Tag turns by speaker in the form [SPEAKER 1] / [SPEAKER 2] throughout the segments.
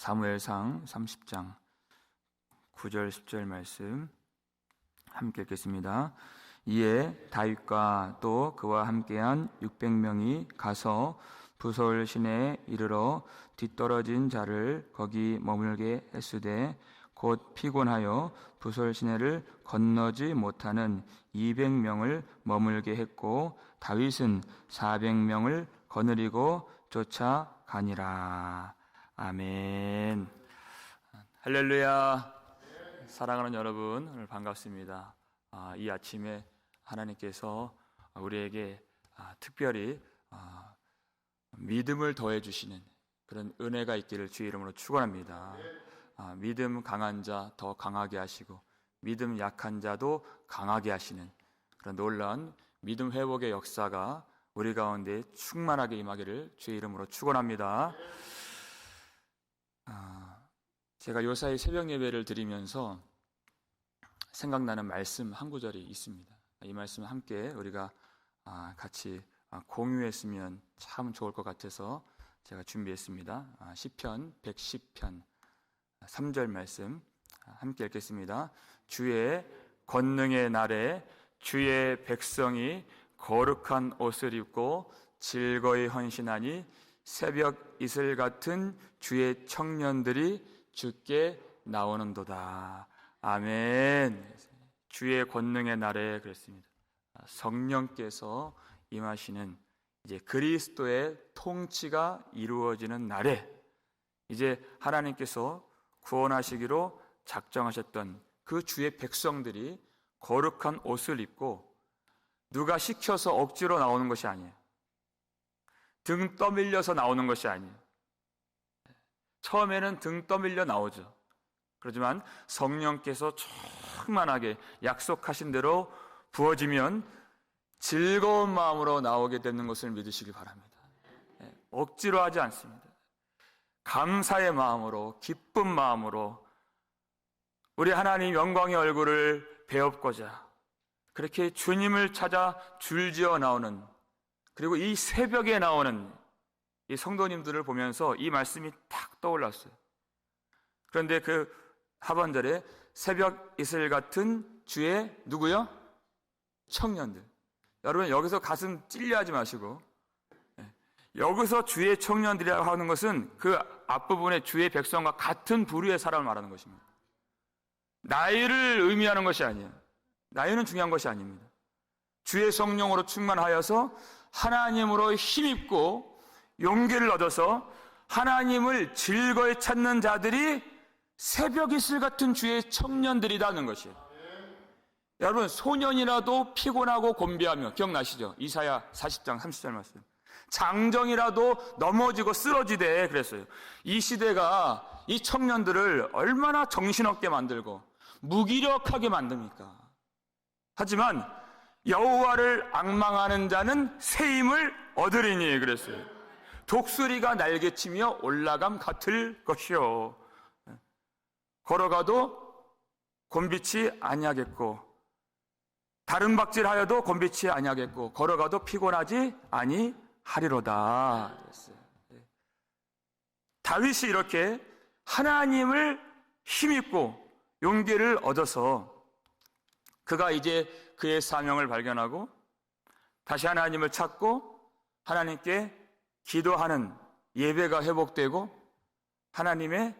[SPEAKER 1] 사무엘상 30장 9절 10절 말씀 함께 읽겠습니다. 이에 다윗과 또 그와 함께한 600명이 가서 부솔 시내에 이르러 뒤떨어진 자를 거기 머물게 했으되 곧 피곤하여 부솔 시내를 건너지 못하는 200명을 머물게 했고 다윗은 400명을 거느리고 쫓아가니라. 아멘. 할렐루야. 사랑하는 여러분, 오늘 반갑습니다. 이 아침에 하나님께서 우리에게 특별히 믿음을 더해 주시는 그런 은혜가 있기를 주의 이름으로 축원합니다. 믿음 강한 자 더 강하게 하시고 믿음 약한 자도 강하게 하시는 그런 놀라운 믿음 회복의 역사가 우리 가운데 충만하게 임하기를 주의 이름으로 축원합니다. 제가 요사이 새벽 예배를 드리면서 생각나는 말씀 한 구절이 있습니다. 이 말씀을 함께 우리가 같이 공유했으면 참 좋을 것 같아서 제가 준비했습니다. 시편 110편 3절 말씀 함께 읽겠습니다. 주의 권능의 날에 주의 백성이 거룩한 옷을 입고 즐거이 헌신하니 새벽 이슬 같은 주의 청년들이 주께 나오는도다. 아멘. 주의 권능의 날에 그랬습니다. 성령께서 임하시는 이제 그리스도의 통치가 이루어지는 날에 이제 하나님께서 구원하시기로 작정하셨던 그 주의 백성들이 거룩한 옷을 입고 누가 시켜서 억지로 나오는 것이 아니에요. 등 떠밀려서 나오는 것이 아니에요. 처음에는 등 떠밀려 나오죠. 그렇지만 성령께서 충만하게 약속하신 대로 부어지면 즐거운 마음으로 나오게 되는 것을 믿으시기 바랍니다. 억지로 하지 않습니다. 감사의 마음으로, 기쁜 마음으로 우리 하나님 영광의 얼굴을 배웁고자 그렇게 주님을 찾아 줄지어 나오는, 그리고 이 새벽에 나오는 이 성도님들을 보면서 이 말씀이 탁 떠올랐어요. 그런데 그 하반절에 새벽 이슬 같은 주의 누구요? 청년들. 여러분 여기서 가슴 찔려하지 마시고, 여기서 주의 청년들이라고 하는 것은 그 앞부분에 주의 백성과 같은 부류의 사람을 말하는 것입니다. 나이를 의미하는 것이 아니에요. 나이는 중요한 것이 아닙니다. 주의 성령으로 충만하여서 하나님으로 힘입고 용기를 얻어서 하나님을 즐거이 찾는 자들이 새벽 이슬 같은 주의 청년들이라는 것이에요. 여러분 소년이라도 피곤하고 곤비하며, 기억나시죠? 이사야 40장 30절 말씀. 장정이라도 넘어지고 쓰러지되 그랬어요. 이 시대가 이 청년들을 얼마나 정신없게 만들고 무기력하게 만듭니까? 하지만 여호와를 앙망하는 자는 새 힘을 얻으리니 그랬어요. 독수리가 날개치며 올라감 같을 것이요, 걸어가도 곤비치 아니하겠고 다른 박질하여도 곤비치 아니하겠고 걸어가도 피곤하지 아니하리로다 그랬어요. 다윗이 이렇게 하나님을 힘입고 용기를 얻어서 그가 이제 그의 사명을 발견하고 다시 하나님을 찾고 하나님께 기도하는 예배가 회복되고 하나님의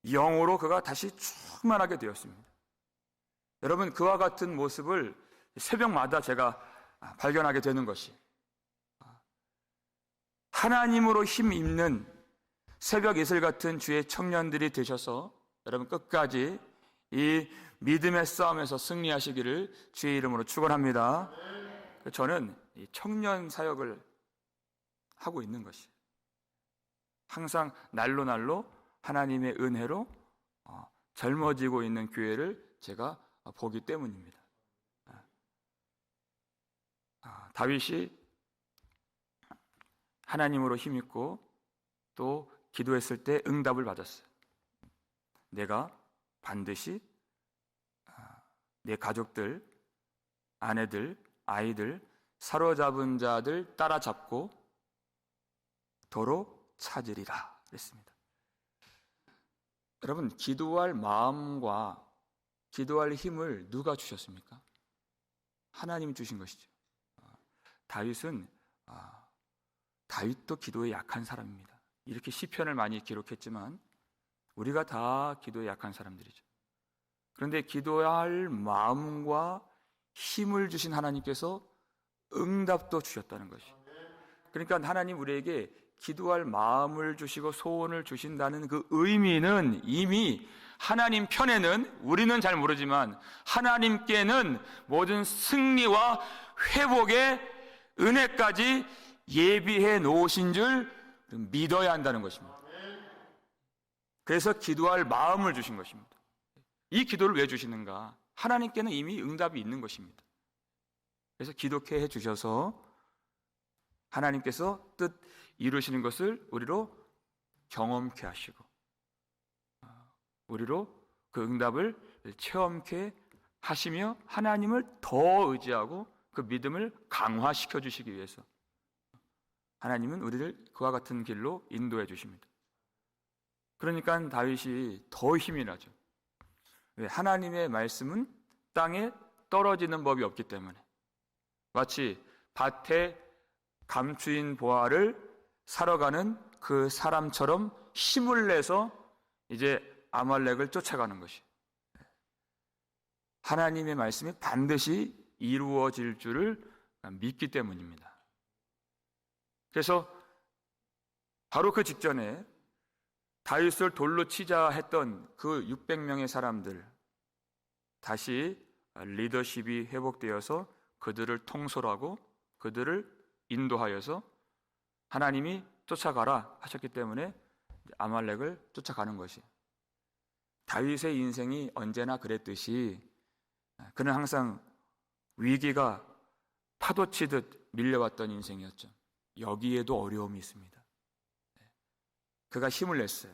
[SPEAKER 1] 영으로 그가 다시 충만하게 되었습니다. 여러분 그와 같은 모습을 새벽마다 제가 발견하게 되는 것이, 하나님으로 힘입는 새벽 이슬 같은 주의 청년들이 되셔서 여러분 끝까지 이 믿음의 싸움에서 승리하시기를 주의 이름으로 축원합니다. 저는 이 청년 사역을 하고 있는 것이 항상 날로 하나님의 은혜로 젊어지고 있는 교회를 제가 보기 때문입니다. 다윗이 하나님으로 힘입고 또 기도했을 때 응답을 받았어요. 내가 반드시 내 가족들, 아내들, 아이들, 사로잡은 자들 따라잡고 도로 찾으리라 그랬습니다. 여러분, 기도할 마음과 기도할 힘을 누가 주셨습니까? 하나님이 주신 것이죠. 다윗도 기도에 약한 사람입니다. 이렇게 시편을 많이 기록했지만 우리가 다 기도에 약한 사람들이죠. 그런데 기도할 마음과 힘을 주신 하나님께서 응답도 주셨다는 것이. 그러니까 하나님 우리에게 기도할 마음을 주시고 소원을 주신다는 그 의미는 이미 하나님 편에는, 우리는 잘 모르지만 하나님께는 모든 승리와 회복의 은혜까지 예비해 놓으신 줄 믿어야 한다는 것입니다. 그래서 기도할 마음을 주신 것입니다. 이 기도를 왜 주시는가? 하나님께는 이미 응답이 있는 것입니다. 그래서 기도케 해주셔서 하나님께서 뜻 이루시는 것을 우리로 경험케 하시고 우리로 그 응답을 체험케 하시며 하나님을 더 의지하고 그 믿음을 강화시켜 주시기 위해서 하나님은 우리를 그와 같은 길로 인도해 주십니다. 그러니까 다윗이 더 힘이 나죠. 왜? 하나님의 말씀은 땅에 떨어지는 법이 없기 때문에. 마치 밭에 감추인 보화를 사러 가는 그 사람처럼 힘을 내서 이제 아말렉을 쫓아가는 것이. 하나님의 말씀이 반드시 이루어질 줄을 믿기 때문입니다. 그래서 바로 그 직전에 다윗을 돌로 치자 했던 그 600명의 사람들, 다시 리더십이 회복되어서 그들을 통솔하고 그들을 인도하여서 하나님이 쫓아가라 하셨기 때문에 아말렉을 쫓아가는 것이. 다윗의 인생이 언제나 그랬듯이 그는 항상 위기가 파도치듯 밀려왔던 인생이었죠. 여기에도 어려움이 있습니다. 그가 힘을 냈어요.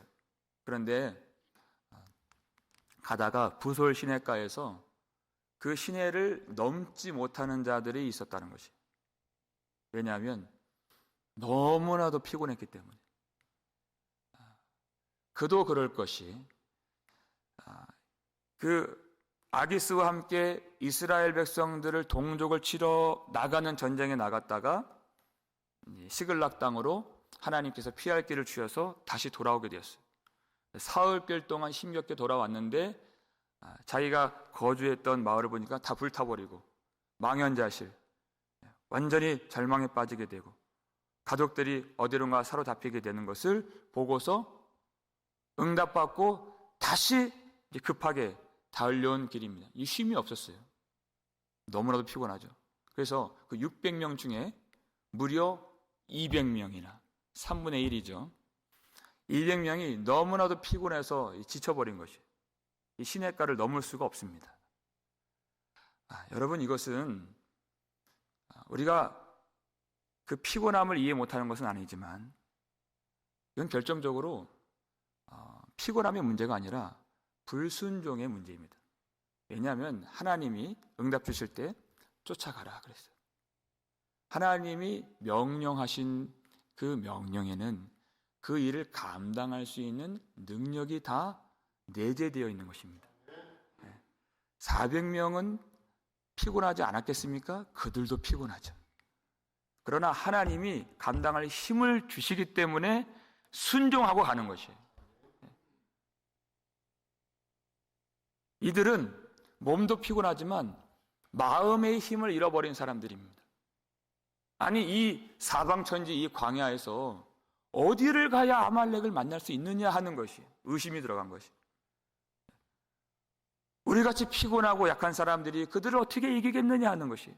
[SPEAKER 1] 그런데 가다가 부솔 시내가에서 그 시내를 넘지 못하는 자들이 있었다는 것이. 왜냐하면 너무나도 피곤했기 때문에. 그도 그럴 것이, 그 아기스와 함께 이스라엘 백성들을 동족을 치러 나가는 전쟁에 나갔다가 시글락 땅으로 하나님께서 피할 길을 주셔서 다시 돌아오게 되었어요. 사흘길 동안 10몇 개 돌아왔는데 자기가 거주했던 마을을 보니까 다 불타버리고 망연자실, 완전히 절망에 빠지게 되고 가족들이 어디론가 사로잡히게 되는 것을 보고서 응답받고 다시 급하게 달려온 길입니다. 이 쉼이 없었어요. 너무나도 피곤하죠. 그래서 그 600명 중에 무려 200명이나 3분의 1이죠. 200명이 너무나도 피곤해서 지쳐버린 것이. 이 시냇가를 넘을 수가 없습니다. 여러분, 이것은 우리가 그 피곤함을 이해 못하는 것은 아니지만 이건 결정적으로 피곤함의 문제가 아니라 불순종의 문제입니다. 왜냐하면 하나님이 응답 주실 때 쫓아가라 그랬어요. 하나님이 명령하신 그 명령에는 그 일을 감당할 수 있는 능력이 다 내재되어 있는 것입니다. 400명은 피곤하지 않았겠습니까? 그들도 피곤하죠. 그러나 하나님이 감당할 힘을 주시기 때문에 순종하고 가는 것이에요. 이들은 몸도 피곤하지만 마음의 힘을 잃어버린 사람들입니다. 아니, 이 사방천지 이 광야에서 어디를 가야 아말렉을 만날 수 있느냐 하는 것이 의심이 들어간 것이. 우리같이 피곤하고 약한 사람들이 그들을 어떻게 이기겠느냐 하는 것이.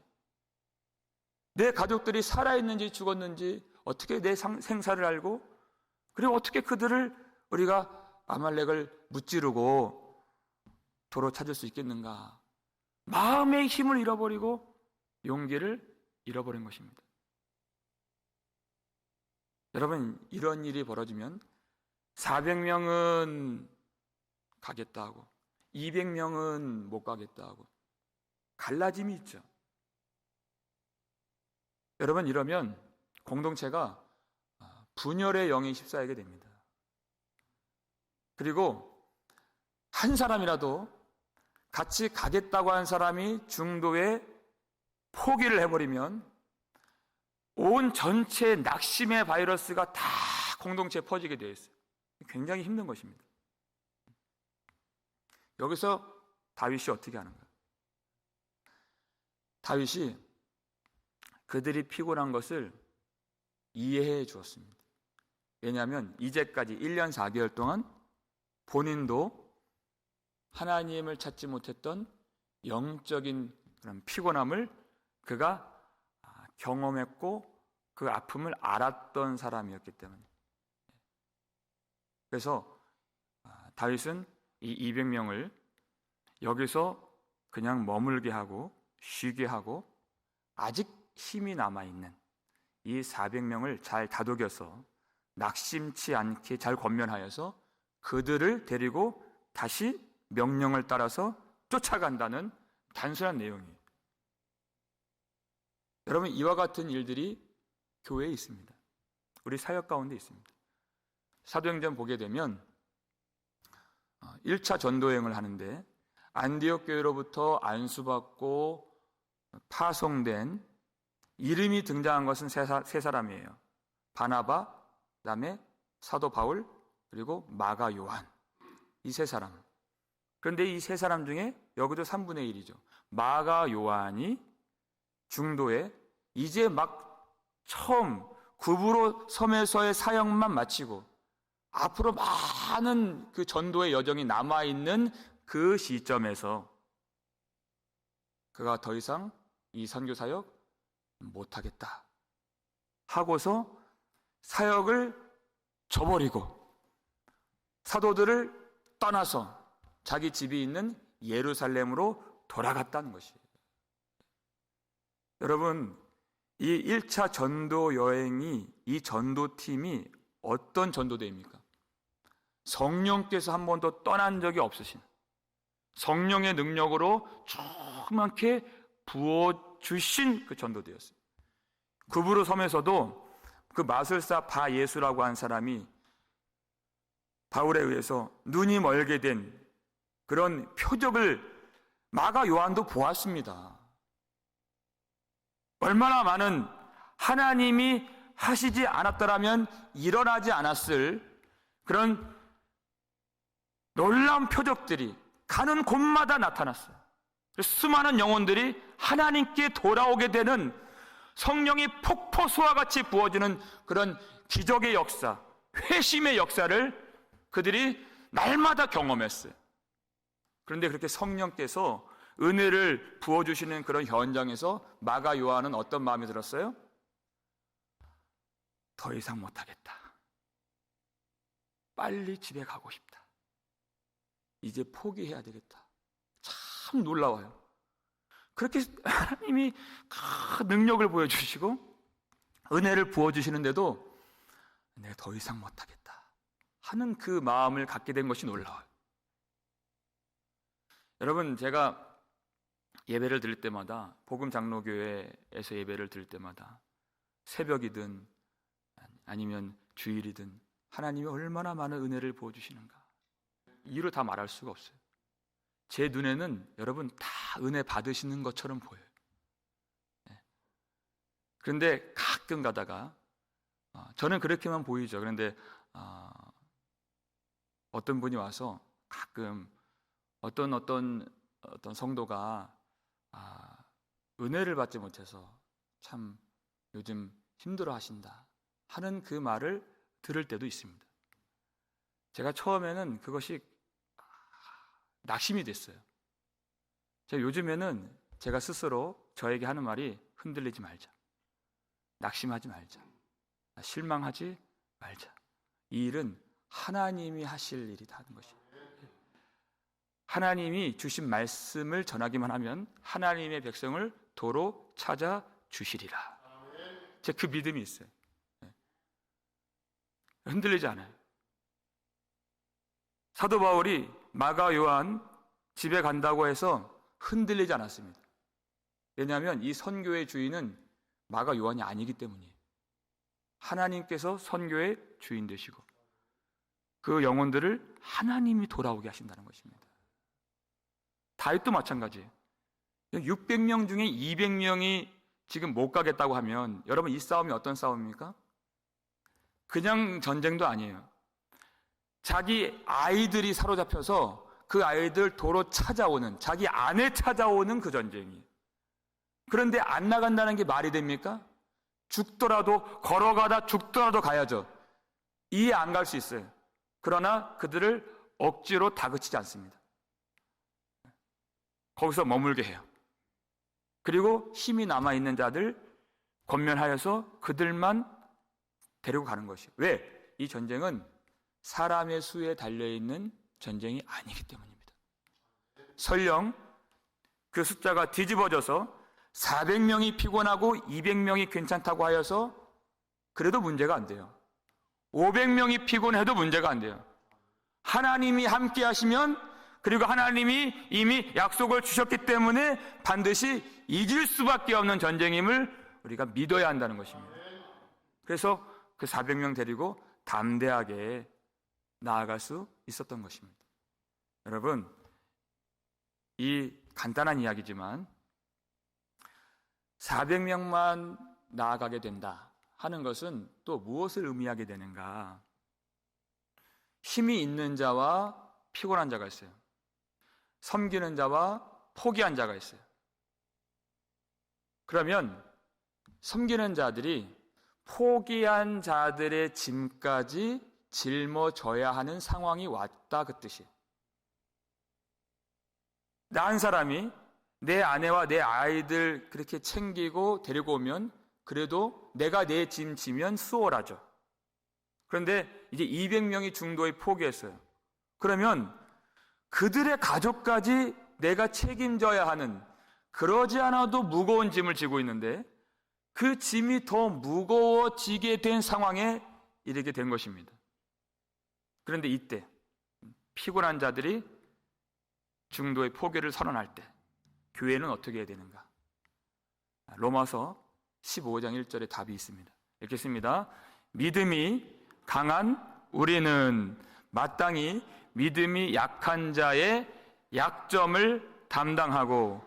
[SPEAKER 1] 내 가족들이 살아있는지 죽었는지 어떻게 내 생사를 알고, 그리고 어떻게 그들을 우리가 아말렉을 무찌르고 도로 찾을 수 있겠는가. 마음의 힘을 잃어버리고 용기를 잃어버린 것입니다. 여러분, 이런 일이 벌어지면 400명은 가겠다 하고 200명은 못 가겠다 하고 갈라짐이 있죠. 여러분, 이러면 공동체가 분열의 영에 휩싸이게 됩니다. 그리고 한 사람이라도 같이 가겠다고 한 사람이 중도에 포기를 해버리면 온 전체 낙심의 바이러스가 다 공동체에 퍼지게 되어 있어요. 굉장히 힘든 것입니다. 여기서 다윗이 어떻게 하는가? 다윗이 그들이 피곤한 것을 이해해 주었습니다. 왜냐하면 이제까지 1년 4개월 동안 본인도 하나님을 찾지 못했던 영적인 그런 피곤함을 그가 경험했고 그 아픔을 알았던 사람이었기 때문에, 그래서 다윗은 이 200명을 여기서 그냥 머물게 하고 쉬게 하고 아직 힘이 남아있는 이 400명을 잘 다독여서 낙심치 않게 잘 권면하여서 그들을 데리고 다시 명령을 따라서 쫓아간다는 단순한 내용이에요. 여러분, 이와 같은 일들이 교회에 있습니다. 우리 사역 가운데 있습니다. 사도행전 보게 되면 1차 전도여행을 하는데 안디옥 교회로부터 안수받고 파송된 이름이 등장한 것은 세 사람이에요. 바나바, 그다음에 사도 바울, 그리고 마가 요한. 이 세 사람. 그런데 이 세 사람 중에 여기도 3분의 1이죠. 마가 요한이 중도에 이제 막 처음 구브로 섬에서의 사역만 마치고 앞으로 많은 그 전도의 여정이 남아있는 그 시점에서 그가 더 이상 이 선교 사역 못하겠다 하고서 사역을 저버리고 사도들을 떠나서 자기 집이 있는 예루살렘으로 돌아갔다는 것이에요. 여러분, 이 1차 전도 여행이, 이 전도팀이 어떤 전도대입니까? 성령께서 한 번도 떠난 적이 없으신, 성령의 능력으로 조그맣게 부어주신 그 전도대였어요. 구브로 섬에서도 그 마술사 바 예수라고 한 사람이 바울에 의해서 눈이 멀게 된 그런 표적을 마가 요한도 보았습니다. 얼마나 많은 하나님이 하시지 않았더라면 일어나지 않았을 그런 놀라운 표적들이 가는 곳마다 나타났어요. 수많은 영혼들이 하나님께 돌아오게 되는 성령이 폭포수와 같이 부어지는 그런 기적의 역사, 회심의 역사를 그들이 날마다 경험했어요. 그런데 그렇게 성령께서 은혜를 부어주시는 그런 현장에서 마가 요한은 어떤 마음이 들었어요? 더 이상 못하겠다. 빨리 집에 가고 싶다. 이제 포기해야 되겠다. 참 놀라워요. 그렇게 하나님이 큰 능력을 보여주시고 은혜를 부어주시는데도 내가 더 이상 못하겠다 하는 그 마음을 갖게 된 것이 놀라워요. 여러분, 제가 예배를 드릴 때마다, 복음 장로교회에서 예배를 드릴 때마다 새벽이든 아니면 주일이든 하나님이 얼마나 많은 은혜를 부어주시는가 이유를 다 말할 수가 없어요. 제 눈에는 여러분 다 은혜 받으시는 것처럼 보여요. 그런데 가끔 가다가 저는 그렇게만 보이죠. 그런데 어떤 분이 와서 가끔 어떤 성도가 은혜를 받지 못해서 참 요즘 힘들어 하신다 하는 그 말을 들을 때도 있습니다. 제가 처음에는 그것이 낙심이 됐어요. 제가 요즘에는 제가 스스로 저에게 하는 말이 흔들리지 말자, 낙심하지 말자, 실망하지 말자. 이 일은 하나님이 하실 일이다 하는 것이에요. 하나님이 주신 말씀을 전하기만 하면 하나님의 백성을 도로 찾아 주시리라. 제가 그 믿음이 있어요. 흔들리지 않아요. 사도 바울이 마가 요한 집에 간다고 해서 흔들리지 않았습니다. 왜냐하면 이 선교의 주인은 마가 요한이 아니기 때문이에요. 하나님께서 선교의 주인 되시고 그 영혼들을 하나님이 돌아오게 하신다는 것입니다. 다윗도 마찬가지예요. 600명 중에 200명이 지금 못 가겠다고 하면 여러분 이 싸움이 어떤 싸움입니까? 그냥 전쟁도 아니에요. 자기 아이들이 사로잡혀서 그 아이들 도로 찾아오는, 자기 아내 찾아오는 그 전쟁이에요. 그런데 안 나간다는 게 말이 됩니까? 죽더라도, 걸어가다 죽더라도 가야죠. 이해 안 갈 수 있어요. 그러나 그들을 억지로 다그치지 않습니다. 거기서 머물게 해요. 그리고 힘이 남아있는 자들 권면하여서 그들만 데리고 가는 것이에요. 왜? 이 전쟁은 사람의 수에 달려있는 전쟁이 아니기 때문입니다. 설령 그 숫자가 뒤집어져서 400명이 피곤하고 200명이 괜찮다고 하여서 그래도 문제가 안 돼요. 500명이 피곤해도 문제가 안 돼요. 하나님이 함께 하시면, 그리고 하나님이 이미 약속을 주셨기 때문에 반드시 이길 수밖에 없는 전쟁임을 우리가 믿어야 한다는 것입니다. 그래서 그 400명 데리고 담대하게 나아갈 수 있었던 것입니다. 여러분, 이 간단한 이야기지만 400명만 나아가게 된다 하는 것은 또 무엇을 의미하게 되는가? 힘이 있는 자와 피곤한 자가 있어요. 섬기는 자와 포기한 자가 있어요. 그러면 섬기는 자들이 포기한 자들의 짐까지 짊어져야 하는 상황이 왔다, 그 뜻이에요. 나 한 사람이 내 아내와 내 아이들 그렇게 챙기고 데리고 오면 그래도 내가 내 짐 지면 수월하죠. 그런데 이제 200명이 중도에 포기했어요. 그러면 그들의 가족까지 내가 책임져야 하는, 그러지 않아도 무거운 짐을 지고 있는데 그 짐이 더 무거워지게 된 상황에 이르게 된 것입니다. 그런데 이때 피곤한 자들이 중도의 포기를 선언할 때 교회는 어떻게 해야 되는가? 로마서 15장 1절에 답이 있습니다. 읽겠습니다. 믿음이 강한 우리는 마땅히 믿음이 약한 자의 약점을 담당하고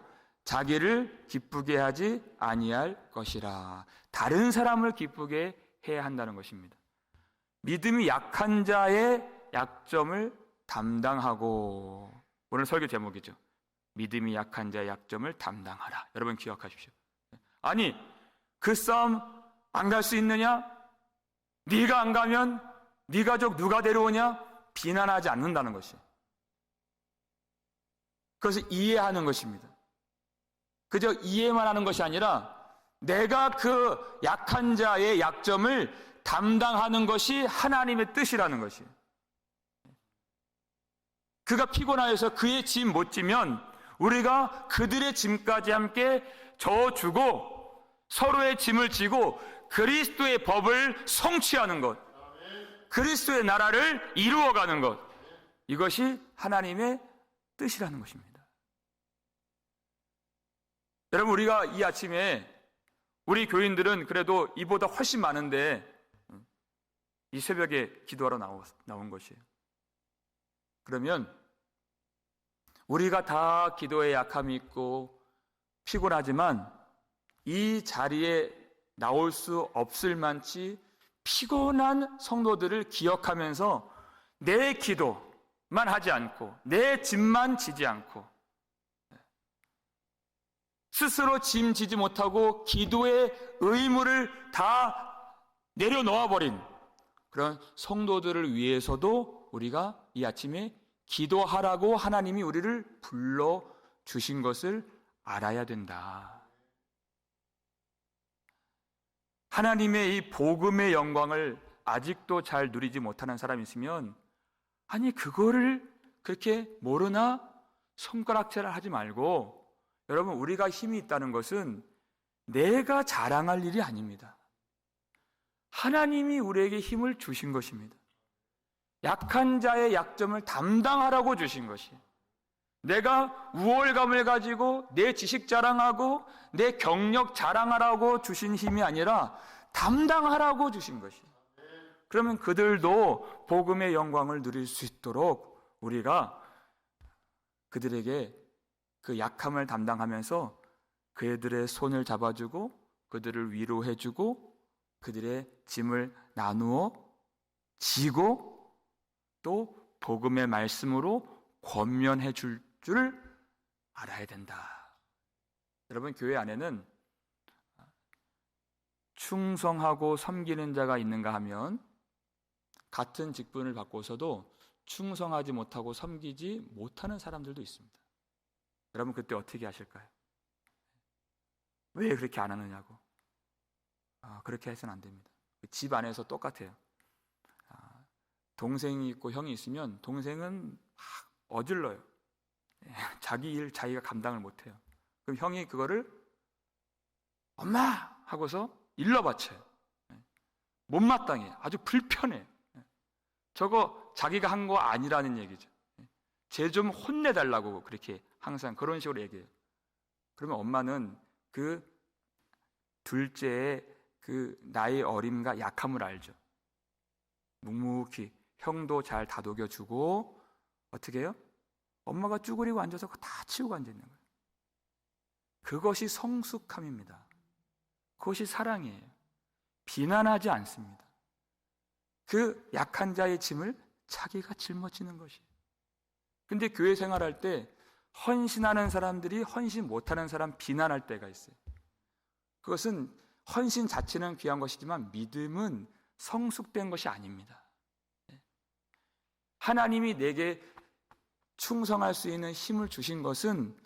[SPEAKER 1] 자기를 기쁘게 하지 아니할 것이라. 다른 사람을 기쁘게 해야 한다는 것입니다. 믿음이 약한 자의 약점을 담당하고, 오늘 설교 제목이죠. 믿음이 약한 자의 약점을 담당하라. 여러분 기억하십시오. 아니, 그 싸움 안 갈 수 있느냐? 네가 안 가면 네 가족 누가 데려오냐? 비난하지 않는다는 것이에요. 그것을 이해하는 것입니다. 그저 이해만 하는 것이 아니라 내가 그 약한 자의 약점을 담당하는 것이 하나님의 뜻이라는 것이에요. 그가 피곤하여서 그의 짐 못 지면 우리가 그들의 짐까지 함께 져주고 서로의 짐을 지고 그리스도의 법을 성취하는 것, 그리스도의 나라를 이루어가는 것, 이것이 하나님의 뜻이라는 것입니다. 여러분, 우리가 이 아침에 우리 교인들은 그래도 이보다 훨씬 많은데 이 새벽에 기도하러 나온 것이에요. 그러면 우리가 다 기도에 약함이 있고 피곤하지만 이 자리에 나올 수 없을 만치 피곤한 성도들을 기억하면서 내 기도만 하지 않고 내 짐만 지지 않고 스스로 짐 지지 못하고 기도의 의무를 다 내려놓아버린 그런 성도들을 위해서도 우리가 이 아침에 기도하라고 하나님이 우리를 불러주신 것을 알아야 된다. 하나님의 이 복음의 영광을 아직도 잘 누리지 못하는 사람이 있으면, 아니 그거를 그렇게 모르나 손가락질을 하지 말고, 여러분, 우리가 힘이 있다는 것은 내가 자랑할 일이 아닙니다. 하나님이 우리에게 힘을 주신 것입니다. 약한 자의 약점을 담당하라고 주신 것이에요. 내가 우월감을 가지고 내 지식 자랑하고 내 경력 자랑하라고 주신 힘이 아니라 담당하라고 주신 것이에요. 그러면 그들도 복음의 영광을 누릴 수 있도록 우리가 그들에게 그 약함을 담당하면서 그들의 손을 잡아주고 그들을 위로해주고 그들의 짐을 나누어 지고 또 복음의 말씀으로 권면해 줄 알아야 된다. 여러분, 교회 안에는 충성하고 섬기는 자가 있는가 하면 같은 직분을 받고서도 충성하지 못하고 섬기지 못하는 사람들도 있습니다. 여러분, 그때 어떻게 하실까요? 왜 그렇게 안 하느냐고. 그렇게 해서는 안 됩니다. 집 안에서 똑같아요. 동생이 있고 형이 있으면 동생은 막 어질러요. 자기 일 자기가 감당을 못해요. 그럼 형이 그거를 엄마! 하고서 일러바쳐요. 못마땅해. 아주 불편해. 저거 자기가 한 거 아니라는 얘기죠. 쟤 좀 혼내달라고 그렇게 항상 그런 식으로 얘기해요. 그러면 엄마는 그 둘째의 그 나의 어림과 약함을 알죠. 묵묵히 형도 잘 다독여주고 어떻게 해요? 엄마가 쭈그리고 앉아서 다 치우고 앉아있는 거예요. 그것이 성숙함입니다. 그것이 사랑이에요. 비난하지 않습니다. 그 약한 자의 짐을 자기가 짊어지는 것이에요. 근데 교회 생활할 때 헌신하는 사람들이 헌신 못하는 사람 비난할 때가 있어요. 그것은 헌신 자체는 귀한 것이지만 믿음은 성숙된 것이 아닙니다. 하나님이 내게 충성할 수 있는 힘을 주신 것은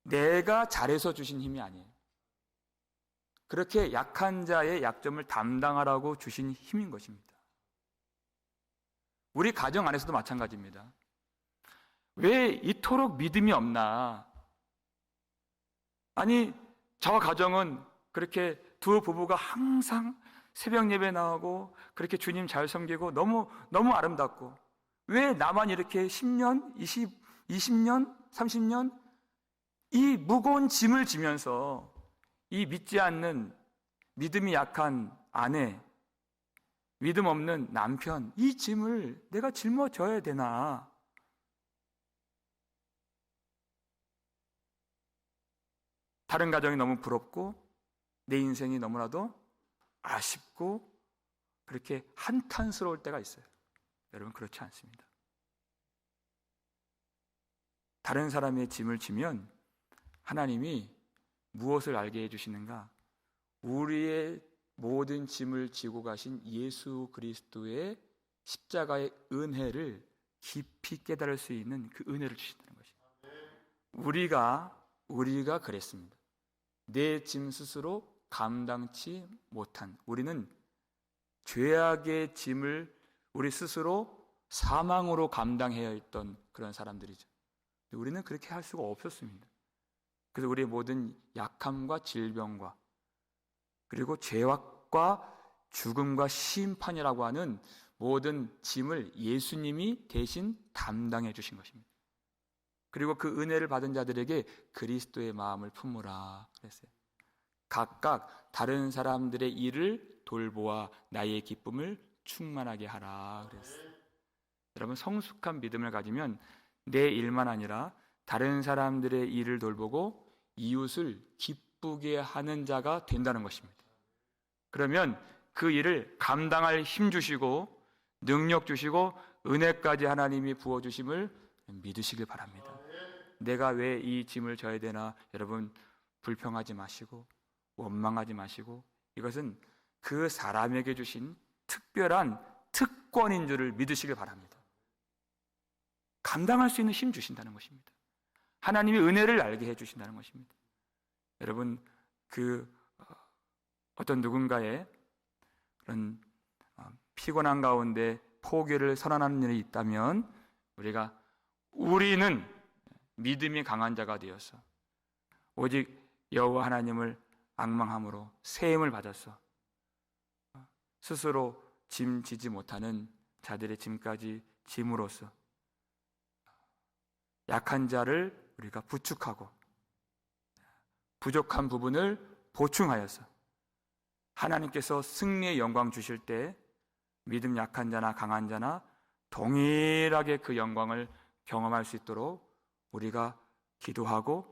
[SPEAKER 1] 내가 잘해서 주신 힘이 아니에요. 그렇게 약한 자의 약점을 담당하라고 주신 힘인 것입니다. 우리 가정 안에서도 마찬가지입니다. 왜 이토록 믿음이 없나? 아니, 저 가정은 그렇게 두 부부가 항상 새벽 예배 나오고 그렇게 주님 잘 섬기고 너무 아름답고 왜 나만 이렇게 10년, 20년, 30년 이 무거운 짐을 지면서 이 믿지 않는 믿음이 약한 아내, 믿음 없는 남편, 이 짐을 내가 짊어져야 되나? 다른 가정이 너무 부럽고 내 인생이 너무나도 아쉽고 그렇게 한탄스러울 때가 있어요. 여러분, 그렇지 않습니다. 다른 사람의 짐을 지면 하나님이 무엇을 알게 해주시는가? 우리의 모든 짐을 지고 가신 예수 그리스도의 십자가의 은혜를 깊이 깨달을 수 있는 그 은혜를 주신다는 것입니다. 우리가 그랬습니다. 내 짐 스스로 감당치 못한, 우리는 죄악의 짐을 우리 스스로 사망으로 감당해야 했던 그런 사람들이죠. 우리는 그렇게 할 수가 없었습니다. 그래서 우리의 모든 약함과 질병과 그리고 죄악과 죽음과 심판이라고 하는 모든 짐을 예수님이 대신 담당해 주신 것입니다. 그리고 그 은혜를 받은 자들에게 그리스도의 마음을 품으라 그랬어요. 각각 다른 사람들의 일을 돌보아 나의 기쁨을 충만하게 하라 그랬어요. 여러분, 성숙한 믿음을 가지면 내 일만 아니라 다른 사람들의 일을 돌보고 이웃을 기쁘게 하는 자가 된다는 것입니다. 그러면 그 일을 감당할 힘 주시고 능력 주시고 은혜까지 하나님이 부어주심을 믿으시길 바랍니다. 내가 왜 이 짐을 져야 되나? 여러분, 불평하지 마시고 원망하지 마시고 이것은 그 사람에게 주신 특별한 특권인 줄을 믿으시길 바랍니다. 감당할 수 있는 힘 주신다는 것입니다. 하나님의 은혜를 알게 해주신다는 것입니다. 여러분, 어떤 누군가의 그런 피곤한 가운데 포기를 선언하는 일이 있다면 우리는 믿음이 강한 자가 되어서 오직 여호와 하나님을 앙망함으로 세임을 받아서 스스로 짐 지지 못하는 자들의 짐까지 짐으로써 약한 자를 우리가 부축하고 부족한 부분을 보충하여서 하나님께서 승리의 영광 주실 때 믿음 약한 자나 강한 자나 동일하게 그 영광을 경험할 수 있도록 우리가 기도하고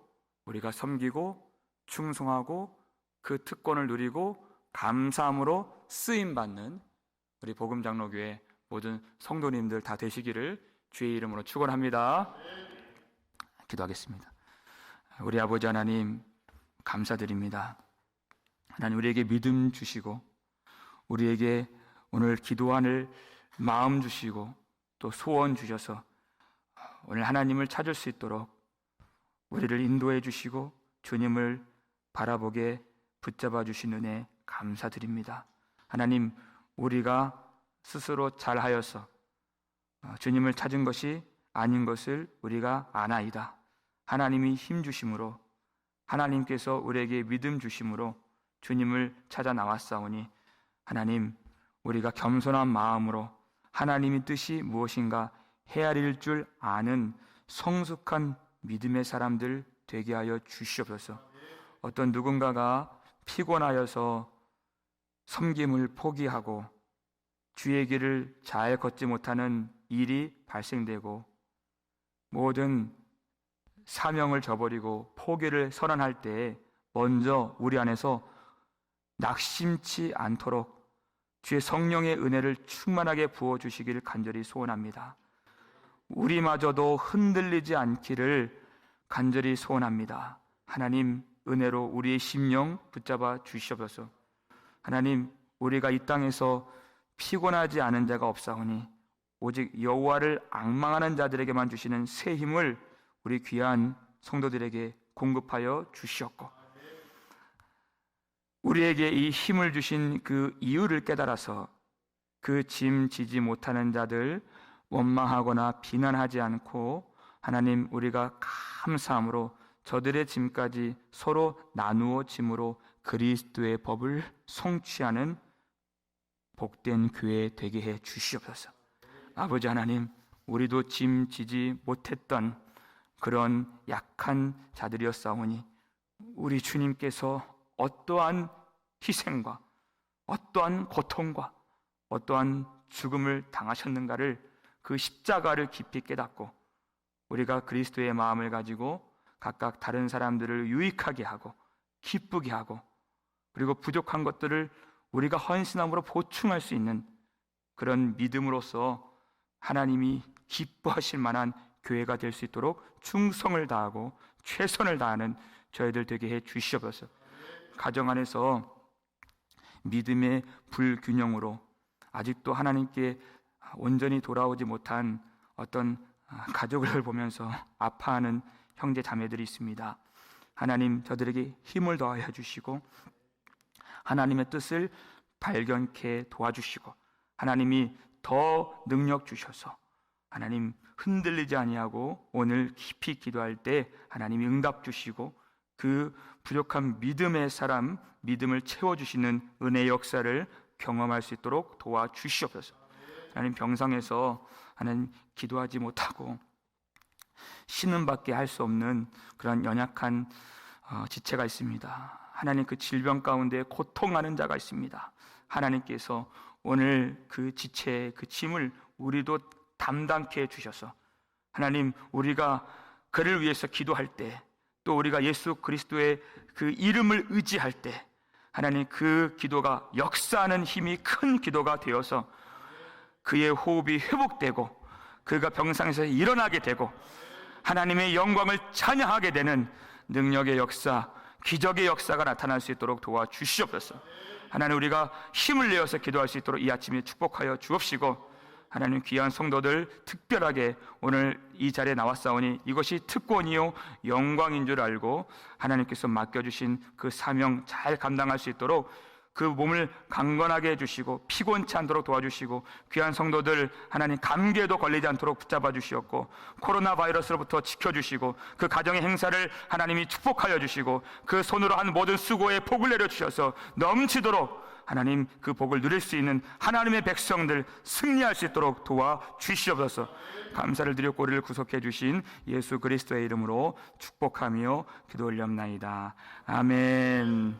[SPEAKER 1] 우리가 섬기고 충성하고 그 특권을 누리고 감사함으로 쓰임받는 우리 복음장로교회 모든 성도님들 다 되시기를 주의 이름으로 축원합니다. 기도하겠습니다. 우리 아버지 하나님 감사드립니다. 하나님 우리에게 믿음 주시고 우리에게 오늘 기도하는 마음 주시고 또 소원 주셔서 오늘 하나님을 찾을 수 있도록 우리를 인도해 주시고 주님을 바라보게 붙잡아 주신 은혜 감사드립니다. 하나님 우리가 스스로 잘하여서 주님을 찾은 것이 아닌 것을 우리가 아나이다. 하나님이 힘 주심으로 하나님께서 우리에게 믿음 주심으로 주님을 찾아 나왔사오니 하나님 우리가 겸손한 마음으로 하나님의 뜻이 무엇인가 헤아릴 줄 아는 성숙한 믿음의 사람들 되게 하여 주시옵소서. 어떤 누군가가 피곤하여서 섬김을 포기하고 주의 길을 잘 걷지 못하는 일이 발생되고 모든 사명을 저버리고 포기를 선언할 때 먼저 우리 안에서 낙심치 않도록 주의 성령의 은혜를 충만하게 부어주시기를 간절히 소원합니다. 우리마저도 흔들리지 않기를 간절히 소원합니다. 하나님 은혜로 우리의 심령 붙잡아 주시옵소서. 하나님 우리가 이 땅에서 피곤하지 않은 자가 없사오니 오직 여호와를 앙망하는 자들에게만 주시는 새 힘을 우리 귀한 성도들에게 공급하여 주시옵고 우리에게 이 힘을 주신 그 이유를 깨달아서 그 짐 지지 못하는 자들 원망하거나 비난하지 않고 하나님 우리가 감사함으로 저들의 짐까지 서로 나누어 짐으로 그리스도의 법을 성취하는 복된 교회 되게 해 주시옵소서. 아버지 하나님 우리도 짐 지지 못했던 그런 약한 자들이었사오니 우리 주님께서 어떠한 희생과 어떠한 고통과 어떠한 죽음을 당하셨는가를 그 십자가를 깊이 깨닫고 우리가 그리스도의 마음을 가지고 각각 다른 사람들을 유익하게 하고 기쁘게 하고 그리고 부족한 것들을 우리가 헌신함으로 보충할 수 있는 그런 믿음으로써 하나님이 기뻐하실 만한 교회가 될 수 있도록 충성을 다하고 최선을 다하는 저희들 되게 해 주시옵소서. 가정 안에서 믿음의 불균형으로 아직도 하나님께 온전히 돌아오지 못한 어떤 가족을 보면서 아파하는 형제 자매들이 있습니다. 하나님 저들에게 힘을 더하여 주시고 하나님의 뜻을 발견케 도와주시고 하나님이 더 능력 주셔서 하나님 흔들리지 아니하고 오늘 깊이 기도할 때 하나님이 응답 주시고 그 부족한 믿음의 사람 믿음을 채워주시는 은혜의 역사를 경험할 수 있도록 도와주시옵소서. 하나님 병상에서 하나님 기도하지 못하고 쉬는 밖에 할 수 없는 그런 연약한 지체가 있습니다. 하나님 그 질병 가운데 고통하는 자가 있습니다. 하나님께서 오늘 그 지체의 그 짐을 우리도 담당케 해주셔서 하나님 우리가 그를 위해서 기도할 때 또 우리가 예수 그리스도의 그 이름을 의지할 때 하나님 그 기도가 역사하는 힘이 큰 기도가 되어서 그의 호흡이 회복되고 그가 병상에서 일어나게 되고 하나님의 영광을 찬양하게 되는 능력의 역사, 기적의 역사가 나타날 수 있도록 도와주시옵소서. 하나님 우리가 힘을 내어서 기도할 수 있도록 이 아침에 축복하여 주옵시고 하나님 귀한 성도들 특별하게 오늘 이 자리에 나왔사오니 이것이 특권이요 영광인 줄 알고 하나님께서 맡겨주신 그 사명 잘 감당할 수 있도록 그 몸을 강건하게 해주시고 피곤치 않도록 도와주시고 귀한 성도들 하나님 감기에도 걸리지 않도록 붙잡아 주시옵고 코로나 바이러스로부터 지켜주시고 그 가정의 행사를 하나님이 축복하여 주시고 그 손으로 한 모든 수고에 복을 내려주셔서 넘치도록 하나님 그 복을 누릴 수 있는 하나님의 백성들 승리할 수 있도록 도와주시옵소서. 감사를 드리고 우리를 구속해 주신 예수 그리스도의 이름으로 축복하며 기도 올렸나이다. 아멘.